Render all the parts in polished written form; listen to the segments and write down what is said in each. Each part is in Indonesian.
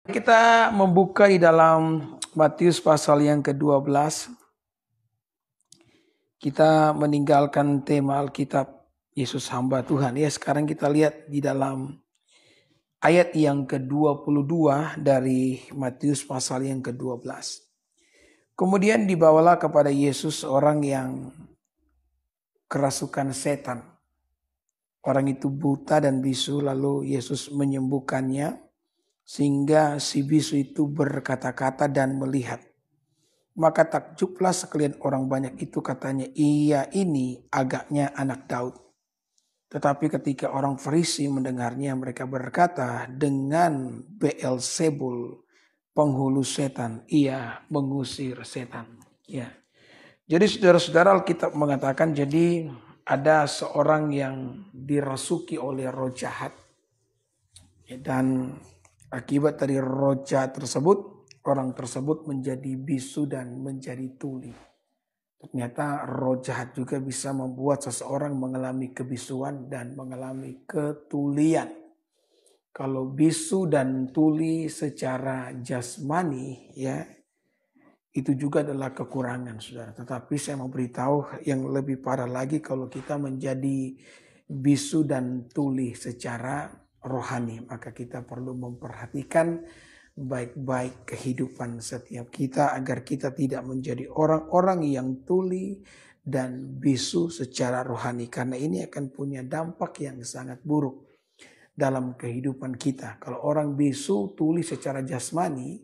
Kita membuka di dalam Matius pasal yang ke-12. Kita meninggalkan tema Alkitab Yesus hamba Tuhan. Ya, sekarang kita lihat di dalam ayat yang ke-22 dari Matius pasal yang ke-12. Kemudian dibawalah kepada Yesus orang yang kerasukan setan. Orang itu buta dan bisu, lalu Yesus menyembuhkannya sehingga si bisu itu berkata-kata dan melihat. Maka takjublah sekalian orang banyak itu, katanya, "Ia ini agaknya anak Daud." Tetapi ketika orang Farisi mendengarnya, mereka berkata, "Dengan Beelzebul, penghulu setan, ia mengusir setan." Ya. Jadi saudara-saudara, Alkitab mengatakan jadi ada seorang yang dirasuki oleh roh jahat. Dan akibat dari roh jahat tersebut, orang tersebut menjadi bisu dan menjadi tuli. Ternyata roh jahat juga bisa membuat seseorang mengalami kebisuan dan mengalami ketulian. Kalau bisu dan tuli secara jasmani, ya, itu juga adalah kekurangan, saudara. Tetapi saya mau beritahu yang lebih parah lagi kalau kita menjadi bisu dan tuli secara rohani, maka kita perlu memperhatikan baik-baik kehidupan setiap kita agar kita tidak menjadi orang-orang yang tuli dan bisu secara rohani, karena ini akan punya dampak yang sangat buruk dalam kehidupan kita. Kalau orang bisu tuli secara jasmani,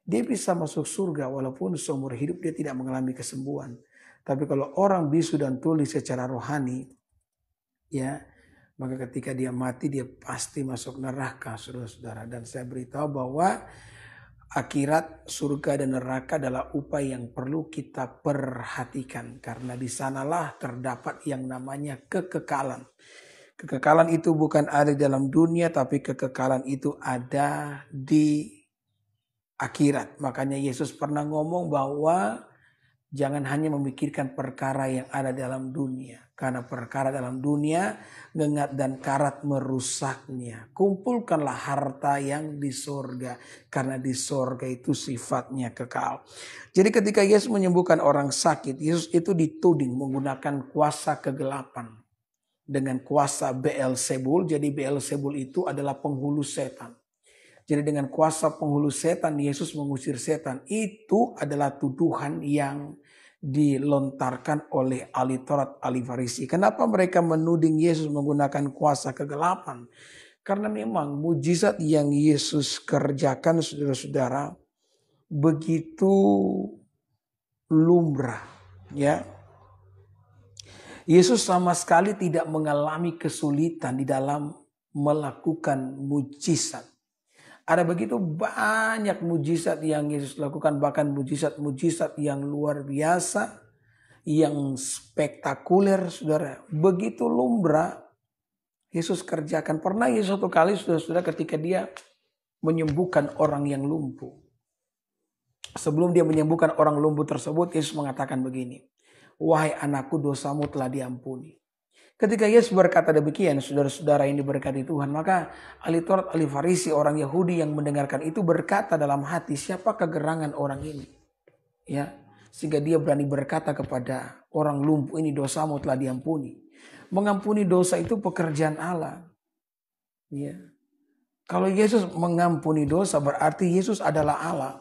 dia bisa masuk surga walaupun seumur hidup dia tidak mengalami kesembuhan. Tapi kalau orang bisu dan tuli secara rohani, ya, maka ketika dia mati dia pasti masuk neraka, saudara-saudara. Dan saya beritahu bahwa akhirat, surga dan neraka adalah upaya yang perlu kita perhatikan. Karena di sanalah terdapat yang namanya kekekalan. Kekekalan itu bukan ada di dalam dunia, tapi kekekalan itu ada di akhirat. Makanya Yesus pernah ngomong bahwa jangan hanya memikirkan perkara yang ada dalam dunia. Karena perkara dalam dunia ngengat dan karat merusaknya. Kumpulkanlah harta yang di sorga. Karena di sorga itu sifatnya kekal. Jadi ketika Yesus menyembuhkan orang sakit, Yesus itu dituding menggunakan kuasa kegelapan. Dengan kuasa Beelzebul. Jadi Beelzebul itu adalah penghulu setan. Jadi dengan kuasa penghulu setan Yesus mengusir setan. Itu adalah tuduhan yang dilontarkan oleh ahli Taurat, ahli Farisi. Kenapa mereka menuding Yesus menggunakan kuasa kegelapan? Karena memang mujizat yang Yesus kerjakan, saudara-saudara, begitu lumrah, ya. Yesus sama sekali tidak mengalami kesulitan di dalam melakukan mujizat. Ada begitu banyak mujizat yang Yesus lakukan, bahkan mujizat-mujizat yang luar biasa, yang spektakuler, saudara. Begitu lumrah Yesus kerjakan. Pernah Yesus satu kali, saudara-saudara, ketika dia menyembuhkan orang yang lumpuh. Sebelum dia menyembuhkan orang lumpuh tersebut, Yesus mengatakan begini, "Wahai anakku, dosamu telah diampuni." Ketika Yesus berkata demikian, saudara-saudara ini berkati Tuhan, maka ahli Taurat, ahli Farisi, orang Yahudi yang mendengarkan itu berkata dalam hati, siapa kegerangan orang ini? Ya, sehingga dia berani berkata kepada orang lumpuh ini, dosamu telah diampuni. Mengampuni dosa itu pekerjaan Allah. Ya. Kalau Yesus mengampuni dosa berarti Yesus adalah Allah.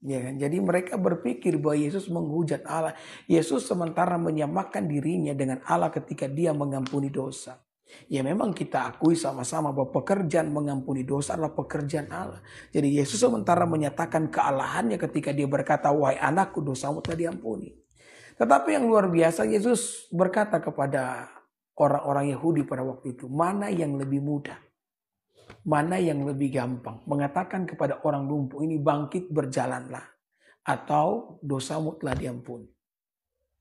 Ya kan? Jadi mereka berpikir bahwa Yesus menghujat Allah. Yesus sementara menyamakan dirinya dengan Allah ketika dia mengampuni dosa. Ya memang kita akui sama-sama bahwa pekerjaan mengampuni dosa adalah pekerjaan Allah. Jadi Yesus sementara menyatakan kealahannya ketika dia berkata, "Wahai anakku, dosamu telah diampuni." Tetapi yang luar biasa, Yesus berkata kepada orang-orang Yahudi pada waktu itu, mana yang lebih mudah? Mana yang lebih gampang? Mengatakan kepada orang lumpuh ini, bangkit berjalanlah. Atau dosamu telah diampuni.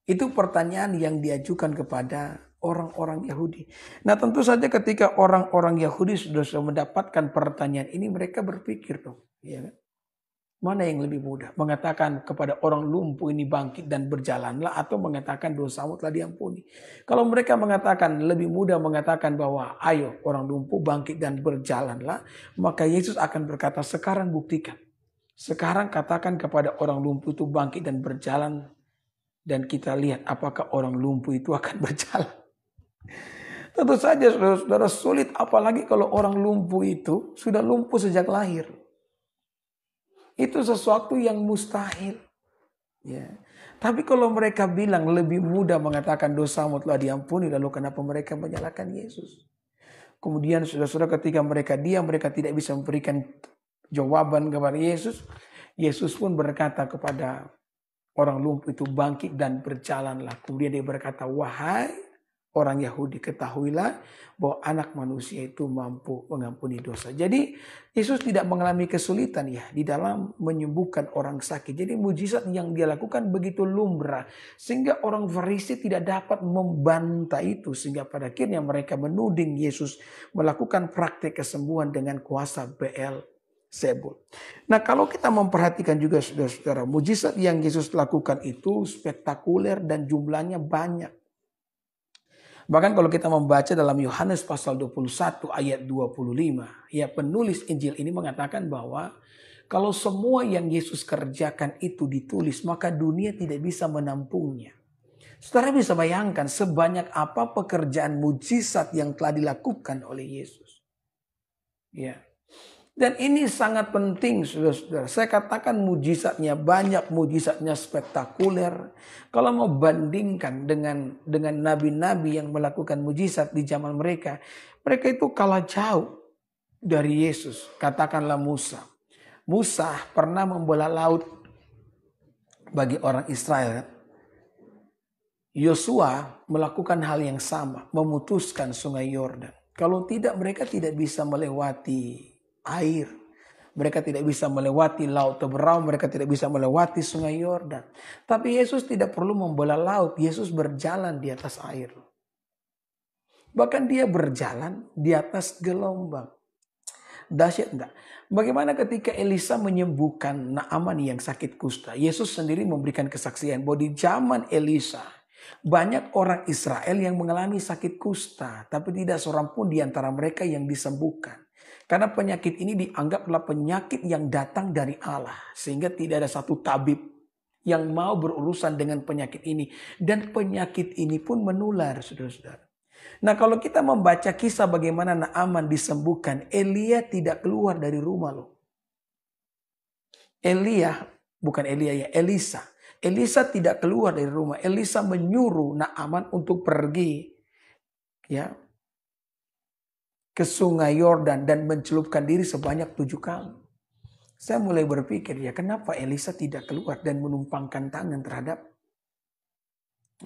Itu pertanyaan yang diajukan kepada orang-orang Yahudi. Nah tentu saja ketika orang-orang Yahudi sudah mendapatkan pertanyaan ini, mereka berpikir dong. Ya kan? Mana yang lebih mudah? Mengatakan kepada orang lumpuh ini bangkit dan berjalanlah, atau mengatakan dosamu telah diampuni. Kalau mereka mengatakan, lebih mudah mengatakan bahwa ayo orang lumpuh bangkit dan berjalanlah, maka Yesus akan berkata, sekarang buktikan. Sekarang katakan kepada orang lumpuh itu bangkit dan berjalan, dan kita lihat apakah orang lumpuh itu akan berjalan. Tentu saja saudara sulit, apalagi kalau orang lumpuh itu sudah lumpuh sejak lahir. Itu sesuatu yang mustahil. Ya. Tapi kalau mereka bilang lebih mudah mengatakan dosamu telah diampuni, lalu kenapa mereka menyalahkan Yesus? Kemudian saudara-saudara ketika mereka diam, mereka tidak bisa memberikan jawaban kepada Yesus. Yesus pun berkata kepada orang lumpuh itu, bangkit dan berjalanlah. Kemudian dia berkata, wahai orang Yahudi, ketahuilah bahwa anak manusia itu mampu mengampuni dosa. Jadi Yesus tidak mengalami kesulitan ya di dalam menyembuhkan orang sakit. Jadi mujizat yang dia lakukan begitu lumrah, sehingga orang Farisi tidak dapat membantah itu. Sehingga pada akhirnya mereka menuding Yesus melakukan praktik kesembuhan dengan kuasa Beelzebul. Nah, kalau kita memperhatikan juga saudara-saudara, mujizat yang Yesus lakukan itu spektakuler dan jumlahnya banyak. Bahkan kalau kita membaca dalam Yohanes pasal 21 ayat 25, ya penulis Injil ini mengatakan bahwa kalau semua yang Yesus kerjakan itu ditulis, maka dunia tidak bisa menampungnya. Saudara bisa bayangkan sebanyak apa pekerjaan mujizat yang telah dilakukan oleh Yesus. Ya. Dan ini sangat penting, saudara-saudara. Saya katakan mujizatnya banyak, mujizatnya spektakuler. Kalau mau bandingkan dengan nabi-nabi yang melakukan mujizat di zaman mereka, mereka itu kalah jauh dari Yesus. Katakanlah Musa. Musa pernah membelah laut bagi orang Israel. Yosua melakukan hal yang sama, memutuskan sungai Yordan. Kalau tidak, mereka tidak bisa melewati air. Mereka tidak bisa melewati laut Teberau, mereka tidak bisa melewati sungai Yordan. Tapi Yesus tidak perlu membelah laut, Yesus berjalan di atas air. Bahkan dia berjalan di atas gelombang. Dahsyat enggak? Bagaimana ketika Elisa menyembuhkan Naaman yang sakit kusta? Yesus sendiri memberikan kesaksian bahwa di zaman Elisa banyak orang Israel yang mengalami sakit kusta, tapi tidak seorang pun di antara mereka yang disembuhkan. Karena penyakit ini dianggaplah penyakit yang datang dari Allah. Sehingga tidak ada satu tabib yang mau berurusan dengan penyakit ini. Dan penyakit ini pun menular, saudara-saudara. Nah, kalau kita membaca kisah bagaimana Naaman disembuhkan, Elia tidak keluar dari rumah loh. Elisa. Elisa tidak keluar dari rumah. Elisa menyuruh Naaman untuk pergi ya ke sungai Yordan dan mencelupkan diri sebanyak 7 kali. Saya mulai berpikir ya, kenapa Elisa tidak keluar dan menumpangkan tangan terhadap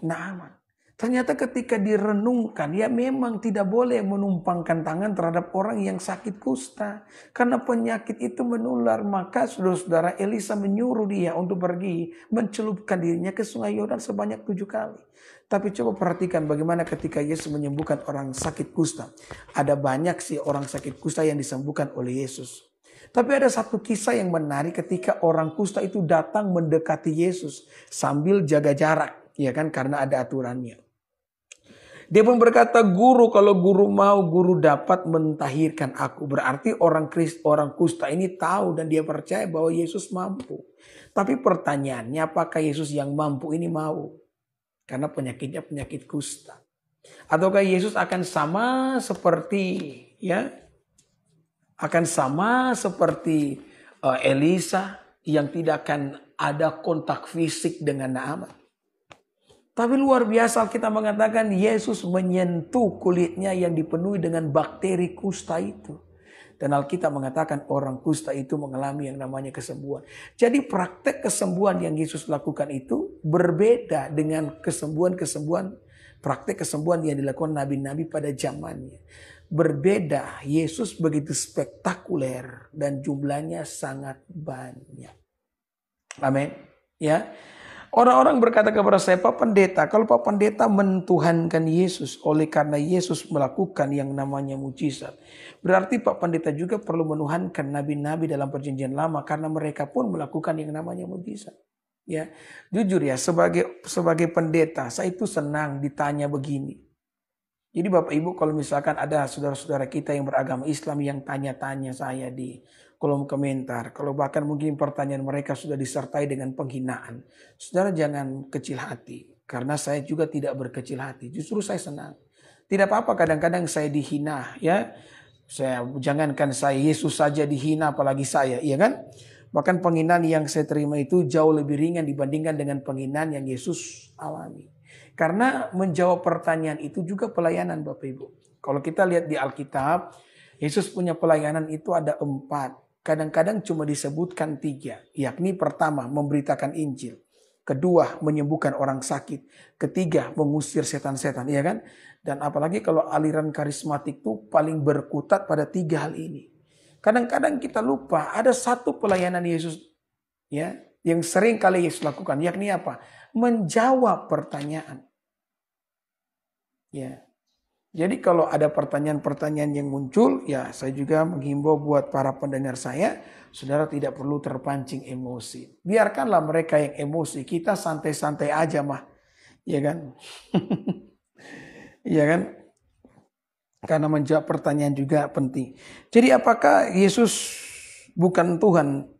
Naaman. Ternyata ketika direnungkan, ya memang tidak boleh menumpangkan tangan terhadap orang yang sakit kusta. Karena penyakit itu menular. Maka saudara-saudara, Elisa menyuruh dia untuk pergi mencelupkan dirinya ke sungai Yordan sebanyak 7 kali. Tapi coba perhatikan bagaimana ketika Yesus menyembuhkan orang sakit kusta. Ada banyak sih orang sakit kusta yang disembuhkan oleh Yesus. Tapi ada satu kisah yang menarik ketika orang kusta itu datang mendekati Yesus sambil jaga jarak. Ya kan, karena ada aturannya. Dia pun berkata, guru, kalau guru mau, guru dapat mentahirkan aku. Berarti orang kusta ini tahu dan dia percaya bahwa Yesus mampu. Tapi pertanyaannya, apakah Yesus yang mampu ini mau? Karena penyakitnya penyakit kusta. Ataukah Yesus akan sama seperti Elisa yang tidak akan ada kontak fisik dengan Naaman? Tapi luar biasa kita mengatakan Yesus menyentuh kulitnya yang dipenuhi dengan bakteri kusta itu. Dan Alkitab mengatakan orang kusta itu mengalami yang namanya kesembuhan. Jadi praktek kesembuhan yang Yesus lakukan itu berbeda dengan praktek kesembuhan yang dilakukan nabi-nabi pada zamannya. Berbeda, Yesus begitu spektakuler dan jumlahnya sangat banyak. Amin. Ya. Orang-orang berkata kepada saya, Pak Pendeta, kalau Pak Pendeta mentuhankan Yesus oleh karena Yesus melakukan yang namanya mujizat, berarti Pak Pendeta juga perlu menuhankan nabi-nabi dalam perjanjian lama karena mereka pun melakukan yang namanya mujizat. Ya, jujur ya, sebagai pendeta, saya itu senang ditanya begini. Jadi Bapak Ibu, kalau misalkan ada saudara-saudara kita yang beragama Islam yang tanya-tanya saya di kolom komentar, kalau bahkan mungkin pertanyaan mereka sudah disertai dengan penghinaan, saudara jangan kecil hati, karena saya juga tidak berkecil hati. Justru saya senang. Tidak apa-apa kadang-kadang saya dihina, ya. Jangankan saya, Yesus saja dihina, apalagi saya, iya kan? Bahkan penghinaan yang saya terima itu jauh lebih ringan dibandingkan dengan penghinaan yang Yesus alami. Karena menjawab pertanyaan itu juga pelayanan Bapak Ibu. Kalau kita lihat di Alkitab, Yesus punya pelayanan itu ada 4. Kadang-kadang cuma disebutkan 3. Yakni pertama, memberitakan Injil. Kedua, menyembuhkan orang sakit. Ketiga, mengusir setan-setan. Iya kan? Dan apalagi kalau aliran karismatik itu paling berkutat pada 3 hal ini. Kadang-kadang kita lupa ada satu pelayanan Yesus ya yang sering kali Yesus lakukan. Yakni apa? Menjawab pertanyaan. Ya, jadi kalau ada pertanyaan-pertanyaan yang muncul, ya saya juga menghimbau buat para pendengar saya, saudara tidak perlu terpancing emosi. Biarkanlah mereka yang emosi, kita santai-santai aja mah, ya kan? Ya kan? Karena menjawab pertanyaan juga penting. Jadi apakah Yesus bukan Tuhan?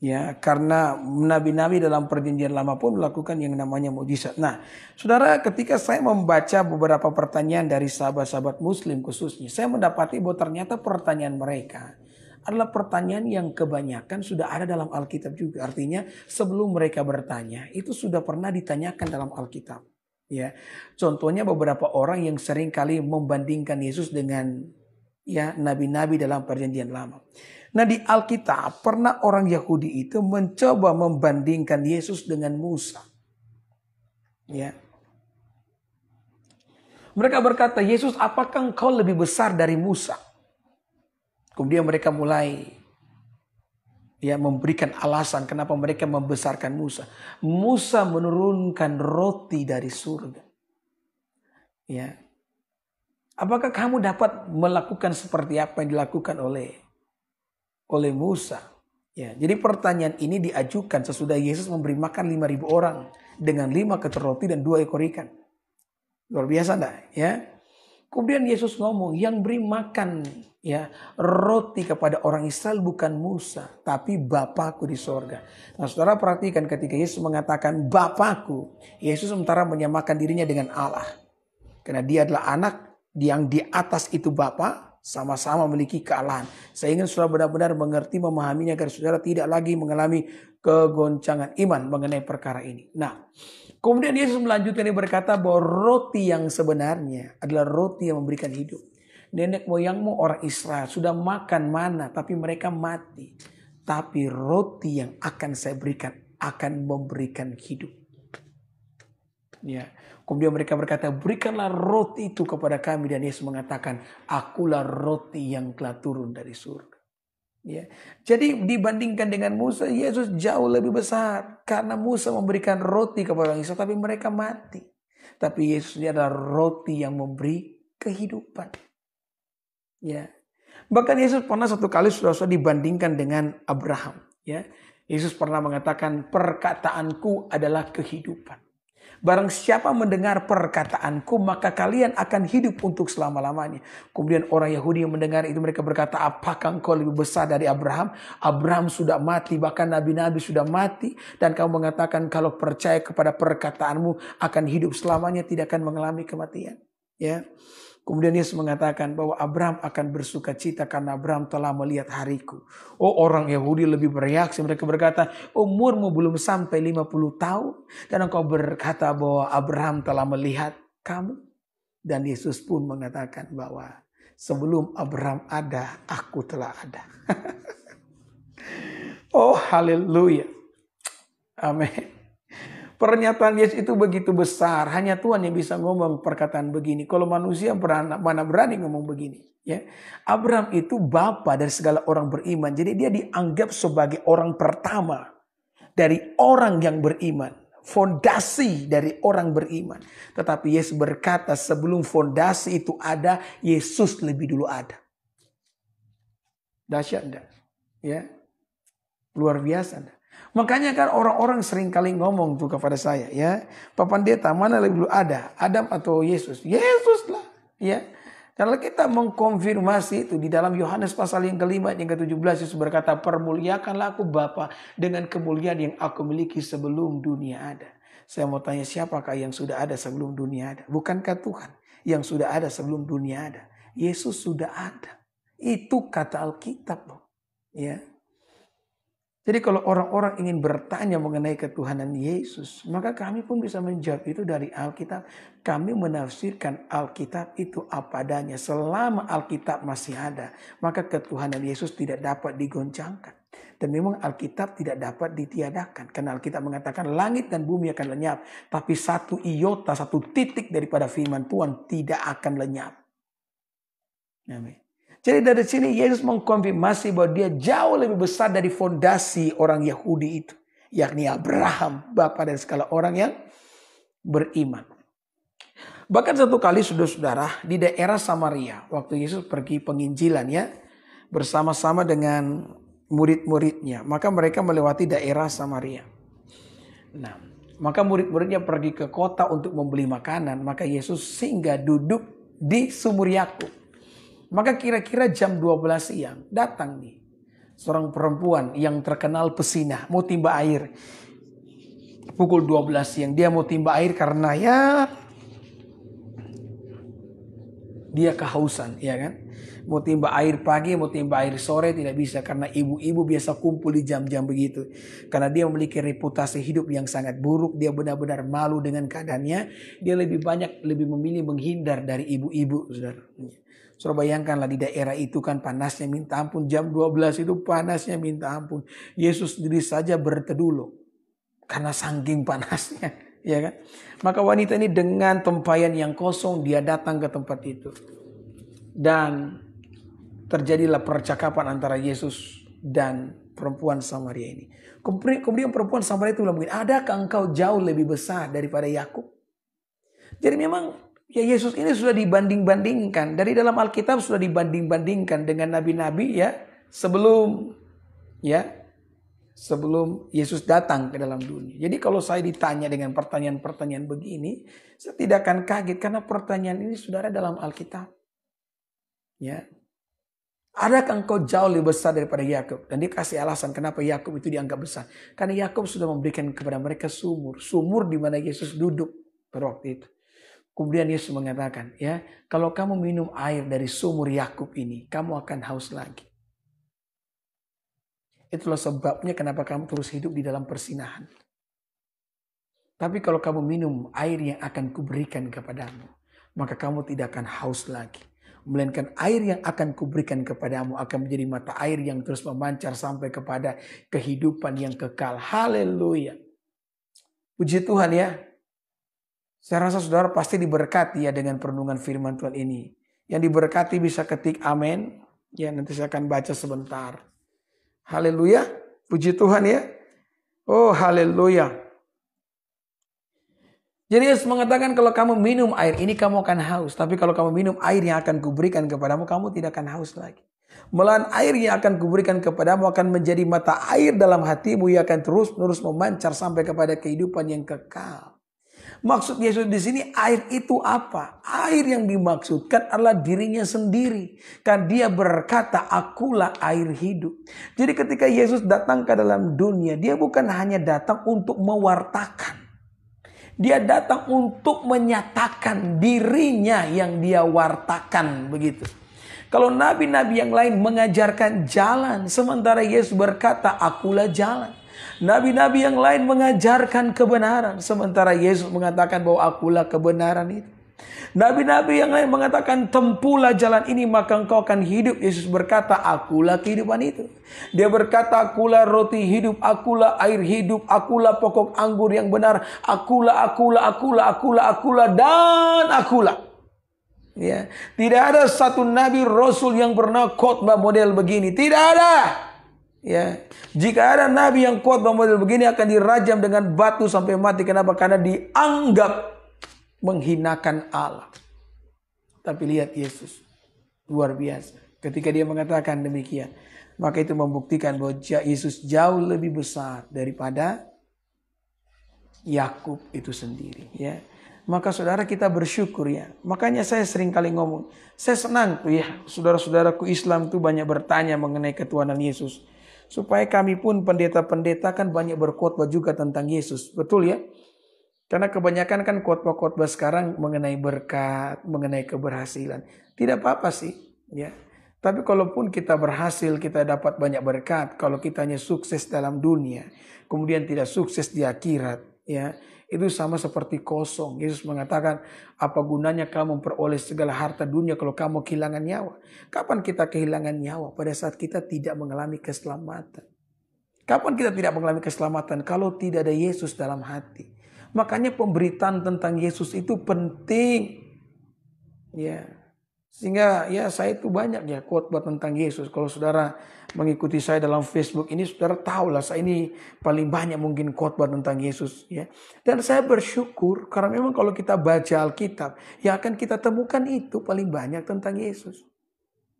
Ya, karena nabi-nabi dalam perjanjian lama pun melakukan yang namanya mujizat. Nah, saudara, ketika saya membaca beberapa pertanyaan dari sahabat-sahabat muslim khususnya, saya mendapati bahwa ternyata pertanyaan mereka adalah pertanyaan yang kebanyakan sudah ada dalam Alkitab juga. Artinya sebelum mereka bertanya, itu sudah pernah ditanyakan dalam Alkitab. Ya, contohnya beberapa orang yang sering kali membandingkan Yesus dengan ya nabi-nabi dalam perjanjian lama. Nah di Alkitab pernah orang Yahudi itu mencoba membandingkan Yesus dengan Musa. Ya. Mereka berkata, Yesus apakah engkau lebih besar dari Musa? Kemudian mereka mulai ya memberikan alasan kenapa mereka membesarkan Musa. Musa menurunkan roti dari surga. Ya. Apakah kamu dapat melakukan seperti apa yang dilakukan oleh Musa? Ya, jadi pertanyaan ini diajukan sesudah Yesus memberi makan 5.000 orang dengan 5 ketur roti dan 2 ekor ikan. Luar biasa enggak? Ya. Kemudian Yesus ngomong, yang beri makan ya roti kepada orang Israel bukan Musa, tapi Bapakku di sorga. Nah, saudara perhatikan ketika Yesus mengatakan Bapakku, Yesus sementara menyamakan dirinya dengan Allah. Karena dia adalah anak yang di atas itu Bapa. Sama-sama memiliki kealahan. Saya ingin saudara benar-benar mengerti, memahaminya agar saudara tidak lagi mengalami kegoncangan iman mengenai perkara ini. Nah, kemudian Yesus melanjutkan, dia berkata bahwa roti yang sebenarnya adalah roti yang memberikan hidup. Nenek moyangmu orang Israel sudah makan mana tapi mereka mati. Tapi roti yang akan saya berikan akan memberikan hidup. Ya. Kemudian mereka berkata, berikanlah roti itu kepada kami. Dan Yesus mengatakan, akulah roti yang telah turun dari surga. Ya. Jadi dibandingkan dengan Musa, Yesus jauh lebih besar. Karena Musa memberikan roti kepada orang Israel, tapi mereka mati. Tapi Yesus ini adalah roti yang memberi kehidupan. Ya. Bahkan Yesus pernah satu kali sudah dibandingkan dengan Abraham. Ya. Yesus pernah mengatakan, perkataanku adalah kehidupan. Barang siapa mendengar perkataanku, maka kalian akan hidup untuk selama-lamanya. Kemudian orang Yahudi yang mendengar itu, mereka berkata, apakah engkau lebih besar dari Abraham? Abraham sudah mati, bahkan nabi-nabi sudah mati. Dan kamu mengatakan kalau percaya kepada perkataanmu akan hidup selamanya, tidak akan mengalami kematian. Ya. Kemudian Yesus mengatakan bahwa Abraham akan bersuka cita karena Abraham telah melihat hariku. Oh, orang Yahudi lebih bereaksi. Mereka berkata, umurmu belum sampai 50 tahun. Dan engkau berkata bahwa Abraham telah melihat kamu. Dan Yesus pun mengatakan bahwa sebelum Abraham ada, aku telah ada. Oh, haleluya. Amin. Pernyataan Yesus itu begitu besar. Hanya Tuhan yang bisa ngomong perkataan begini. Kalau manusia mana berani ngomong begini. Ya, Abraham itu bapa dari segala orang beriman. Jadi dia dianggap sebagai orang pertama dari orang yang beriman. fondasi dari orang beriman. Tetapi Yesus berkata sebelum fondasi itu ada, Yesus lebih dulu ada. Dahsyat enggak? Ya. Luar biasa enggak? Makanya kan orang-orang sering kali ngomong tuh kepada saya, ya, Pak Pendeta, mana lebih dulu ada, Adam atau Yesus? Yesus lah, ya. Kalau kita mengkonfirmasi itu di dalam Yohanes pasal yang kelima, yang ke-17, Yesus berkata, permuliakanlah aku Bapa dengan kemuliaan yang aku miliki sebelum dunia ada. Saya mau tanya, siapakah yang sudah ada sebelum dunia ada? Bukankah Tuhan yang sudah ada sebelum dunia ada? Yesus sudah ada. Itu kata Alkitab, ya. Jadi kalau orang-orang ingin bertanya mengenai ketuhanan Yesus, maka kami pun bisa menjawab itu dari Alkitab. Kami menafsirkan Alkitab itu apa adanya. Selama Alkitab masih ada, maka ketuhanan Yesus tidak dapat digoncangkan. Dan memang Alkitab tidak dapat ditiadakan. Karena Alkitab mengatakan langit dan bumi akan lenyap. Tapi satu iota, satu titik daripada firman Tuhan tidak akan lenyap. Amin. Jadi dari sini Yesus mengkonfirmasi bahwa dia jauh lebih besar dari fondasi orang Yahudi itu. Yakni Abraham, bapa dari segala orang yang beriman. Bahkan satu kali saudara-saudara di daerah Samaria. Waktu Yesus pergi penginjilan ya. Bersama-sama dengan murid-muridnya. Maka mereka melewati daerah Samaria. Nah, maka murid-muridnya pergi ke kota untuk membeli makanan. Maka Yesus singgah duduk di sumur Yakub. Maka kira-kira jam 12 siang datang nih seorang perempuan yang terkenal pesinah mau timba air. Pukul 12 siang dia mau timba air karena ya dia kehausan, ya kan? Mau timba air pagi, mau timba air sore tidak bisa karena ibu-ibu biasa kumpul di jam-jam begitu. Karena dia memiliki reputasi hidup yang sangat buruk, dia benar-benar malu dengan keadaannya. Dia lebih memilih menghindar dari ibu-ibu, saudara. Saudara bayangkanlah di daerah itu kan panasnya minta ampun. Jam 12 itu panasnya minta ampun. Yesus sendiri saja berteduh loh. Karena saking panasnya. Ya kan? Maka wanita ini dengan tempayan yang kosong dia datang ke tempat itu. Dan terjadilah percakapan antara Yesus dan perempuan Samaria ini. Kemudian perempuan Samaria itu bilang, adakah engkau jauh lebih besar daripada Yakub? Jadi memang ya Yesus ini sudah dibanding-bandingkan. Dari dalam Alkitab sudah dibanding-bandingkan dengan nabi-nabi ya. Sebelum Yesus datang ke dalam dunia. Jadi kalau saya ditanya dengan pertanyaan-pertanyaan begini, saya tidak akan kaget karena pertanyaan ini sudah ada dalam Alkitab. Ya. Adakah engkau jauh lebih besar daripada Yakub? Dan dia kasih alasan kenapa Yakub itu dianggap besar. Karena Yakub sudah memberikan kepada mereka sumur. Sumur di mana Yesus duduk pada waktu itu. Kemudian Yesus mengatakan, ya, kalau kamu minum air dari sumur Yakub ini, kamu akan haus lagi. Itulah sebabnya kenapa kamu terus hidup di dalam persinahan. Tapi kalau kamu minum air yang akan kuberikan kepadamu, maka kamu tidak akan haus lagi. Melainkan air yang akan kuberikan kepadamu akan menjadi mata air yang terus memancar sampai kepada kehidupan yang kekal. Haleluya. Puji Tuhan ya. Saya rasa saudara pasti diberkati ya dengan perenungan firman Tuhan ini. Yang diberkati bisa ketik amin. Ya nanti saya akan baca sebentar. Haleluya. Puji Tuhan ya. Oh haleluya. Jadi Yesus mengatakan kalau kamu minum air ini kamu akan haus. Tapi kalau kamu minum air yang akan kuberikan kepadamu, kamu tidak akan haus lagi. Malahan air yang akan kuberikan kepadamu akan menjadi mata air dalam hatimu yang akan terus-menerus memancar sampai kepada kehidupan yang kekal. Maksud Yesus di sini air itu apa? Air yang dimaksudkan adalah dirinya sendiri. Kan dia berkata, akulah air hidup. Jadi ketika Yesus datang ke dalam dunia, dia bukan hanya datang untuk mewartakan. Dia datang untuk menyatakan dirinya yang dia wartakan begitu. Kalau nabi-nabi yang lain mengajarkan jalan, sementara Yesus berkata, akulah jalan. Nabi-nabi yang lain mengajarkan kebenaran, sementara Yesus mengatakan bahwa akulah kebenaran itu. Nabi-nabi yang lain mengatakan tempuhlah jalan ini maka engkau akan hidup. Yesus berkata akulah kehidupan itu. Dia berkata akulah roti hidup, akulah air hidup, akulah pokok anggur yang benar, akulah dan akulah. Ya, tidak ada satu nabi rasul yang pernah khotbah model begini, tidak ada. Ya, jika ada nabi yang khotbah model begini akan dirajam dengan batu sampai mati. Kenapa? Karena dianggap menghinakan Allah. Tapi lihat Yesus, luar biasa. Ketika dia mengatakan demikian, maka itu membuktikan bahwa Yesus jauh lebih besar daripada Yakub itu sendiri. Ya, maka saudara kita bersyukur ya. Makanya saya sering kali ngomong, saya senang tuh ya, saudara-saudaraku Islam tuh banyak bertanya mengenai ketuhanan Yesus. Supaya kami pun pendeta-pendeta kan banyak berkhotbah juga tentang Yesus. Betul ya? Karena kebanyakan kan khotbah-khotbah sekarang mengenai berkat, mengenai keberhasilan. Tidak apa-apa sih. Ya. Tapi kalaupun kita berhasil, kita dapat banyak berkat. Kalau kita hanya sukses dalam dunia, kemudian tidak sukses di akhirat. Ya, itu sama seperti kosong. Yesus mengatakan, apa gunanya kamu memperoleh segala harta dunia kalau kamu kehilangan nyawa? Kapan kita kehilangan nyawa? Pada saat kita tidak mengalami keselamatan. Kapan kita tidak mengalami keselamatan? Kalau tidak ada Yesus dalam hati. Makanya pemberitaan tentang Yesus itu penting. Ya, sehingga ya saya itu banyak ya khotbah tentang Yesus. Kalau saudara mengikuti saya dalam Facebook ini, saudara tahulah saya ini paling banyak mungkin khotbah tentang Yesus ya. Dan saya bersyukur karena memang kalau kita baca Alkitab, yang akan kita temukan itu paling banyak tentang Yesus.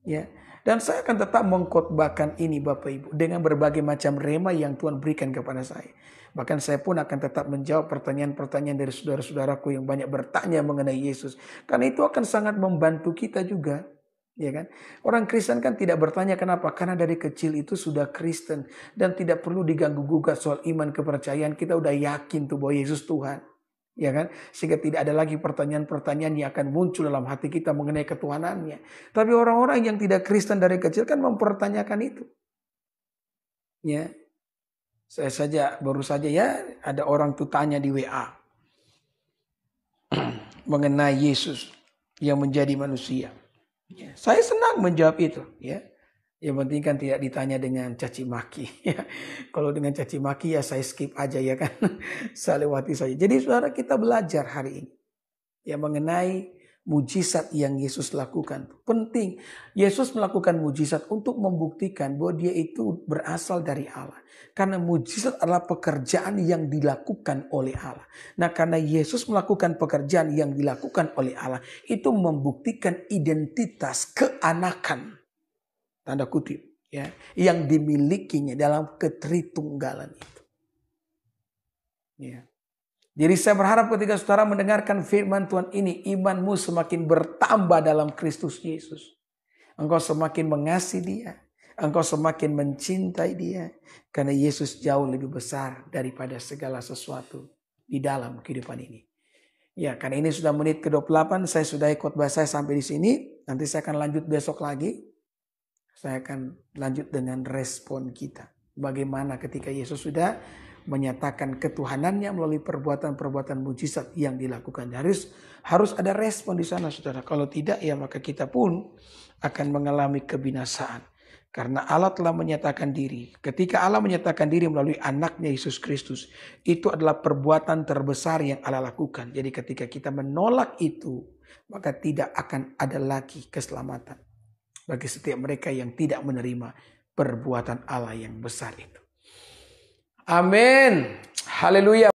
Ya. Dan saya akan tetap mengkhotbahkan ini Bapak Ibu dengan berbagai macam rema yang Tuhan berikan kepada saya. Bahkan saya pun akan tetap menjawab pertanyaan-pertanyaan dari saudara-saudaraku yang banyak bertanya mengenai Yesus. Karena itu akan sangat membantu kita juga. Ya kan? Orang Kristen kan tidak bertanya kenapa. Karena dari kecil itu sudah Kristen. Dan tidak perlu diganggu-gugat soal iman kepercayaan. Kita udah yakin tuh bahwa Yesus Tuhan. Ya kan? Sehingga tidak ada lagi pertanyaan-pertanyaan yang akan muncul dalam hati kita mengenai ketuhanannya. Tapi orang-orang yang tidak Kristen dari kecil kan mempertanyakan itu. Ya. Saya saja baru saja ya ada orang tuh tanya di WA mengenai Yesus yang menjadi manusia. Ya, saya senang menjawab itu, ya. Yang penting kan tidak ditanya dengan caci maki. Ya. Kalau dengan caci maki ya saya skip aja ya kan. Saya lewati saja. Jadi saudara kita belajar hari ini. Ya mengenai mujizat yang Yesus lakukan. Penting. Yesus melakukan mujizat untuk membuktikan bahwa dia itu berasal dari Allah. Karena mujizat adalah pekerjaan yang dilakukan oleh Allah. Nah karena Yesus melakukan pekerjaan yang dilakukan oleh Allah. Itu membuktikan identitas keanakan. Tanda kutip. Ya, yang dimilikinya dalam ketritunggalan itu. Ya. Jadi saya berharap ketika saudara mendengarkan firman Tuhan ini, imanmu semakin bertambah dalam Kristus Yesus. Engkau semakin mengasihi dia. Engkau semakin mencintai dia. Karena Yesus jauh lebih besar daripada segala sesuatu di dalam kehidupan ini. Ya, karena ini sudah menit ke-28. Saya sudah khotbah saya sampai di sini. Nanti saya akan lanjut besok lagi. Saya akan lanjut dengan respon kita. Bagaimana ketika Yesus sudah menyatakan ketuhanannya melalui perbuatan-perbuatan mujizat yang dilakukan. Harus ada respon di sana saudara. Kalau tidak ya maka kita pun akan mengalami kebinasaan. Karena Allah telah menyatakan diri. Ketika Allah menyatakan diri melalui anaknya Yesus Kristus. Itu adalah perbuatan terbesar yang Allah lakukan. Jadi ketika kita menolak itu. Maka tidak akan ada lagi keselamatan. Bagi setiap mereka yang tidak menerima perbuatan Allah yang besar itu. Amin. Haleluya.